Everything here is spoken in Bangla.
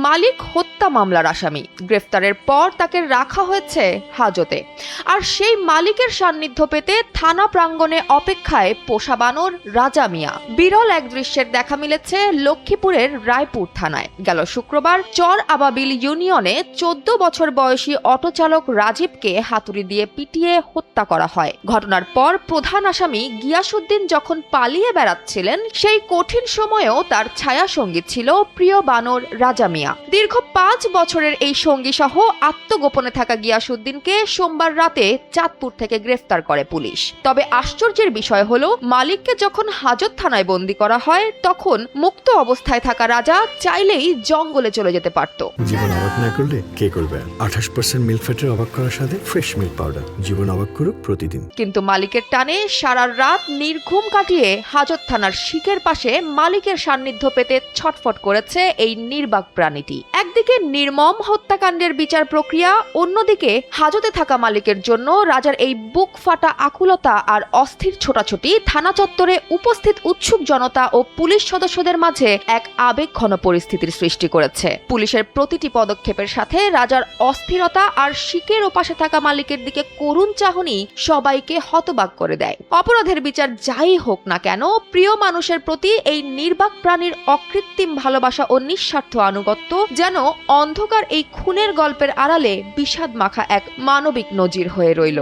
মালিক হত্যা মামলার আসামি। গ্রেফতারের পর তাকে রাখা হয়েছে হাজতে। আর সেই মালিকের সান্নিধ্য পেতে থানা প্রাঙ্গণে অপেক্ষায় পোষা বানর রাজা মিয়া। বিরল এক দৃশ্যের দেখা মিলেছে লক্ষ্মীপুরের রায়পুর থানায়। গেল শুক্রবার চর আবাবিল ইউনিয়নে 14 বছর বয়সী অটোচালক রাজীবকে হাতুড়ি দিয়ে পিটিয়ে হত্যা করা হয়। ঘটনার পর প্রধান আসামি গিয়াসউদ্দিন যখন পালিয়ে বেড়াচ্ছিলেন, সেই কঠিন সময়েও তার ছায়া সঙ্গী ছিল প্রিয় বানর রাজা মিয়া। দীর্ঘ 5 বছরের এই সঙ্গী সহ আত্মগোপনে থাকা গিয়াসউদ্দিনকে সোমবার রাতে চাঁদপুর থেকে গ্রেফতার করে পুলিশ। তবে আশ্চর্যের বিষয় হলো, মালিককে যখন হাজত থানায় বন্দী করা হয় তখন মুক্ত অবস্থায় থাকা রাজা চাইলেই জঙ্গলে চলে যেতে পারত। জীবন অবাক না করলে কে করবে? 28% মিল্ক ফ্যাটের অবাক করার সাথে ফ্রেশ মিল্ক পাউডার। জীবন অবাক করুক প্রতিদিন। কিন্তু মালিকের টানে সারা রাত নির্ঘুম কাটিয়ে হাজত থানার শিকের পাশে মালিকের সান্নিধ্য পেতে ছটফট করেছে এই নির্বাক প্রাণীটি। একদিকে নির্মম হত্যাকাণ্ডের বিচার প্রক্রিয়া, অন্যদিকে হাজতে থাকা মালিকের জন্য রাজার এই বুক ফাটা আকুলতা আর অস্থির ছোটাছুটি থানা চত্বরে উপস্থিত উৎসুক জনতা ও পুলিশ সদস্যদের মাঝে এক আবেগঘন পরিস্থিতির সৃষ্টি করেছে। পুলিশের প্রতিটি পদক্ষেপের সাথে রাজার অস্থিরতা আর শিকের ওপাশে থাকা মালিকের দিকে করুণ চাহনি সবাইকে হতবাক করে দেয়। অপরাধের বিচার যাই হোক না কেন, প্রিয় মানুষের প্রতি এই নির্বাক প্রাণীর অকৃত্রিম ভালোবাসা ও নিঃস্বার্থ আনুগত্য যেন অন্ধকার এই খুনের গল্পের আড়ালে বিষাদ মাখা এক মানবিক নজির হয়ে রইল।